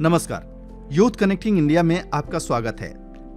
नमस्कार, youth connecting India में आपका स्वागत है।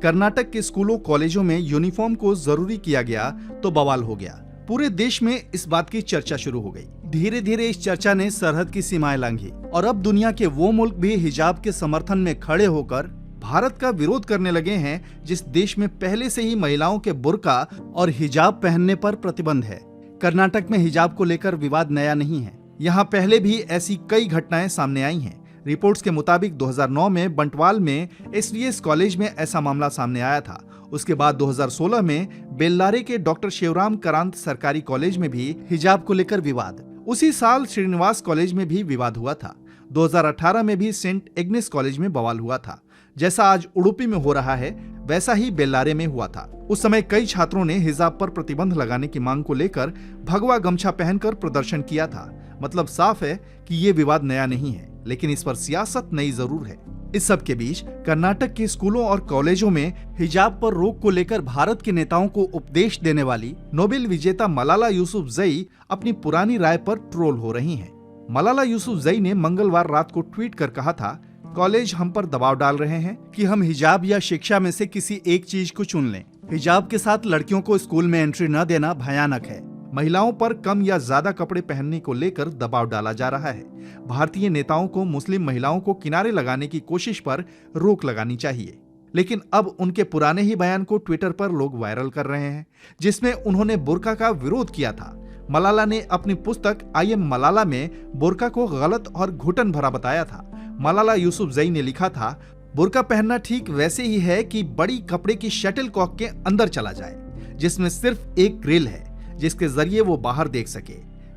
कर्नाटक के स्कूलों कॉलेजों में यूनिफॉर्म को जरूरी किया गया तो बवाल हो गया। पूरे देश में इस बात की चर्चा शुरू हो गई। धीरे धीरे इस चर्चा ने सरहद की सीमाएं लांघी और अब दुनिया के वो मुल्क भी हिजाब के समर्थन में खड़े होकर भारत का विरोध करने लगे हैं, जिस देश में पहले से ही महिलाओं के बुर्का और हिजाब पहनने पर प्रतिबंध है। कर्नाटक में हिजाब को लेकर विवाद नया नहीं है। यहाँ पहले भी ऐसी कई घटनाएं सामने आई हैं। रिपोर्ट्स के मुताबिक 2009 में बंटवाल में एसवीएस कॉलेज में ऐसा मामला सामने आया था। उसके बाद 2016 में बेल्लारे के डॉक्टर शिवराम करांत सरकारी कॉलेज में भी हिजाब को लेकर विवाद। उसी साल श्रीनिवास कॉलेज में भी विवाद हुआ था। 2018 में भी सेंट एग्नेस कॉलेज में बवाल हुआ था। जैसा आज उडुपी में हो रहा है, वैसा ही बेल्लारे में हुआ था। उस समय कई छात्रों ने हिजाब पर प्रतिबंध लगाने की मांग को लेकर भगवा गमछा पहनकर प्रदर्शन किया था। मतलब साफ है कि ये विवाद नया नहीं है, लेकिन इस पर सियासत नई जरूर है। इस सब के बीच कर्नाटक के स्कूलों और कॉलेजों में हिजाब पर रोक को लेकर भारत के नेताओं को उपदेश देने वाली नोबेल विजेता मलाला यूसुफजई अपनी पुरानी राय पर ट्रोल हो रही हैं। मलाला यूसुफजई ने मंगलवार रात को ट्वीट कर कहा था, कॉलेज हम पर दबाव डाल रहे हैं कि हम हिजाब या शिक्षा में से किसी एक चीज को चुन लें। हिजाब के साथ लड़कियों को स्कूल में एंट्री न देना भयानक है। महिलाओं पर कम या ज्यादा कपड़े पहनने को लेकर दबाव डाला जा रहा है। भारतीय नेताओं को मुस्लिम महिलाओं को किनारे लगाने की कोशिश पर रोक लगानी चाहिए। लेकिन अब उनके पुराने ही बयान को ट्विटर पर लोग वायरल कर रहे हैं, जिसमें उन्होंने बुर्का का विरोध किया था। मलाला ने अपनी पुस्तक आई एम मलाला में बुर्का को गलत और घुटन भरा बताया था। मलाला यूसुफजई ने लिखा था, बुर्का पहनना ठीक वैसे ही है कि बड़ी कपड़े की शटल कॉक के अंदर चला जाए, जिसमें सिर्फ एक ग्रिल है जिसके जरिए वो बाहर देख सके।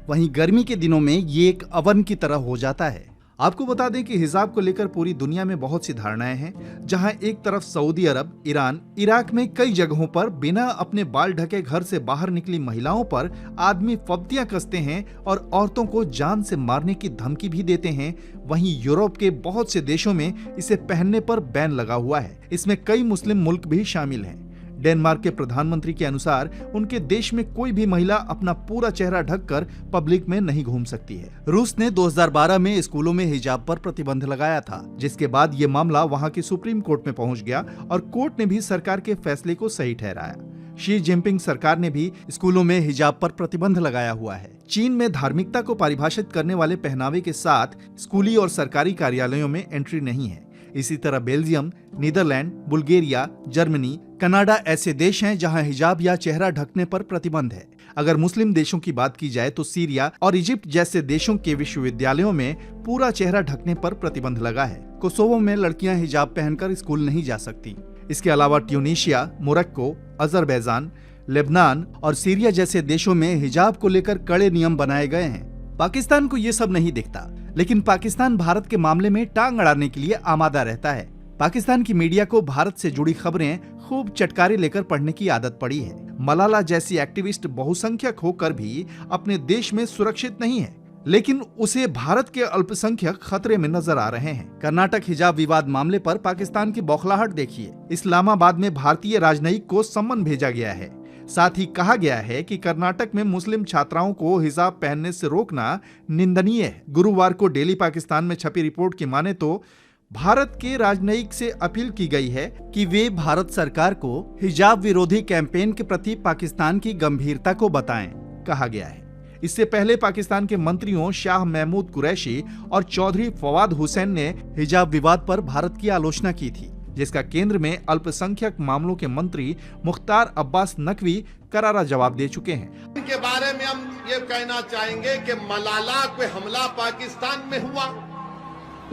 वहीं गर्मी के दिनों में ये एक अवन की तरह हो जाता है। आपको बता दें कि हिजाब को लेकर पूरी दुनिया में बहुत सी धारणाएं हैं। जहां एक तरफ सऊदी अरब, ईरान, इराक में कई जगहों पर बिना अपने बाल ढके घर से बाहर निकली महिलाओं पर आदमी फब्तियां कसते हैं और औरतों को जान से मारने की धमकी भी देते हैं। वहीं यूरोप के बहुत से देशों में इसे पहनने पर बैन लगा हुआ है। इसमें कई मुस्लिम मुल्क भी शामिल हैं। डेनमार्क के प्रधानमंत्री के अनुसार उनके देश में कोई भी महिला अपना पूरा चेहरा ढककर पब्लिक में नहीं घूम सकती है। रूस ने 2012 में स्कूलों में हिजाब पर प्रतिबंध लगाया था, जिसके बाद ये मामला वहां की सुप्रीम कोर्ट में पहुंच गया और कोर्ट ने भी सरकार के फैसले को सही ठहराया। शी जिनपिंग सरकार ने भी स्कूलों में हिजाब पर प्रतिबंध लगाया हुआ है। चीन में धार्मिकता को परिभाषित करने वाले पहनावे के साथ स्कूली और सरकारी कार्यालयों में एंट्री नहीं है। इसी तरह Belgium, Netherland, Bulgaria, Germany, Canada ऐसे देश हैं जहां हिजाब या चेहरा ढकने पर प्रतिबंध है। अगर मुस्लिम देशों की बात की जाए तो सीरिया और इजिप्ट जैसे देशों के विश्वविद्यालयों में पूरा चेहरा ढकने पर प्रतिबंध लगा है। कोसोवो में लड़कियां हिजाब पहनकर स्कूल नहीं जा सकती। इसके अलावा ट्यूनीशिया, मोरक्को, अजरबैजान, लेबनान और सीरिया जैसे देशों में हिजाब को लेकर कड़े नियम बनाए गए हैं। पाकिस्तान को ये सब नहीं दिखता, लेकिन पाकिस्तान भारत के मामले में टांग अड़ाने के लिए आमादा रहता है। पाकिस्तान की मीडिया को भारत से जुड़ी खबरें खूब चटकारे लेकर पढ़ने की आदत पड़ी है। मलाला जैसी एक्टिविस्ट बहुसंख्यक होकर भी अपने देश में सुरक्षित नहीं है, लेकिन उसे भारत के अल्पसंख्यक खतरे में नजर आ रहे हैं। कर्नाटक हिजाब विवाद मामले पर पाकिस्तान की बौखलाहट देखिए। इस्लामाबाद में भारतीय राजनयिक को सम्मन भेजा गया है। साथ ही कहा गया है कि कर्नाटक में मुस्लिम छात्राओं को हिजाब पहनने से रोकना निंदनीय है। गुरुवार को डेली पाकिस्तान में छपी रिपोर्ट की माने तो भारत के राजनयिक से अपील की गई है कि वे भारत सरकार को हिजाब विरोधी कैंपेन के प्रति पाकिस्तान की गंभीरता को बताएं, कहा गया है। इससे पहले पाकिस्तान के मंत्रियों शाह महमूद कुरैशी और चौधरी फवाद हुसैन ने हिजाब विवाद पर भारत की आलोचना की थी, जिसका केंद्र में अल्पसंख्यक मामलों के मंत्री मुख्तार अब्बास नकवी करारा जवाब दे चुके हैं। इनके बारे में हम ये कहना चाहेंगे कि मलाला कोई हमला पाकिस्तान में हुआ,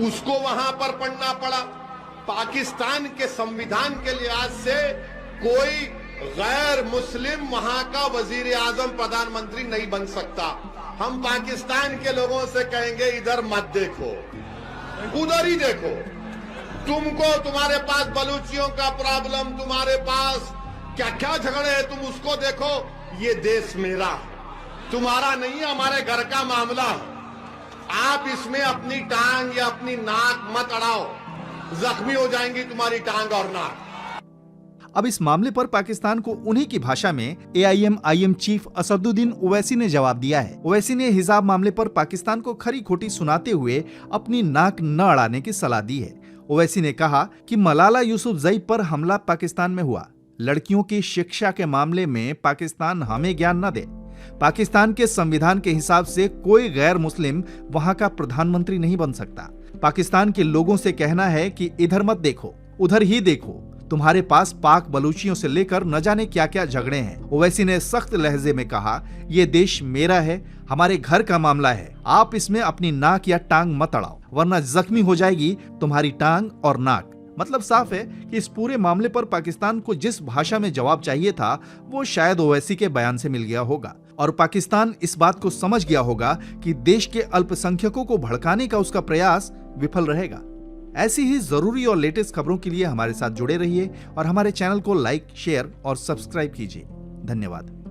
उसको वहां पर पढ़ना पड़ा। पाकिस्तान के संविधान के लिहाज से कोई गैर मुस्लिम वहां का वजीर आजम, प्रधानमंत्री नहीं बन सकता। हम पाकिस्तान के लोगों से कहेंगे, इधर मत देखो, उधर ही देखो। तुमको तुम्हारे पास बलूचियों का प्रॉब्लम, तुम्हारे पास क्या क्या झगड़े हैं, तुम उसको देखो। ये देश मेरा, तुम्हारा नहीं, हमारे घर का मामला। आप इसमें अपनी टांग या अपनी नाक मत अड़ाओ, जख्मी हो जाएंगी तुम्हारी टांग और नाक। अब इस मामले पर पाकिस्तान को उन्हीं की भाषा में AIM चीफ असदुद्दीन ओवैसी ने जवाब दिया है। ओवैसी ने हिजाब मामले पर पाकिस्तान को खरी खोटी सुनाते हुए अपनी नाक न अड़ाने की सलाह दी है। ओवैसी ने कहा कि मलाला यूसुफजई पर हमला पाकिस्तान में हुआ। लड़कियों की शिक्षा के मामले में पाकिस्तान हमें ज्ञान न दे। पाकिस्तान के संविधान के हिसाब से कोई गैर मुस्लिम वहां का प्रधानमंत्री नहीं बन सकता। पाकिस्तान के लोगों से कहना है कि इधर मत देखो, उधर ही देखो। तुम्हारे पास पाक बलूचियों से लेकर न जाने क्या क्या झगड़े हैं। ओवैसी ने सख्त लहजे में कहा, ये देश मेरा है, हमारे घर का मामला है। आप इसमें अपनी नाक या टांग मत अड़ाओ, वरना जख्मी हो जाएगी तुम्हारी टांग और नाक। मतलब साफ है कि इस पूरे मामले पर पाकिस्तान को जिस भाषा में जवाब चाहिए था वो शायद ओवैसी के बयान से मिल गया होगा, और पाकिस्तान इस बात को समझ गया होगा कि देश के अल्पसंख्यकों को भड़काने का उसका प्रयास विफल रहेगा। ऐसी ही जरूरी और लेटेस्ट खबरों के लिए हमारे साथ जुड़े रहिए और हमारे चैनल को लाइक, शेयर और सब्सक्राइब कीजिए। धन्यवाद।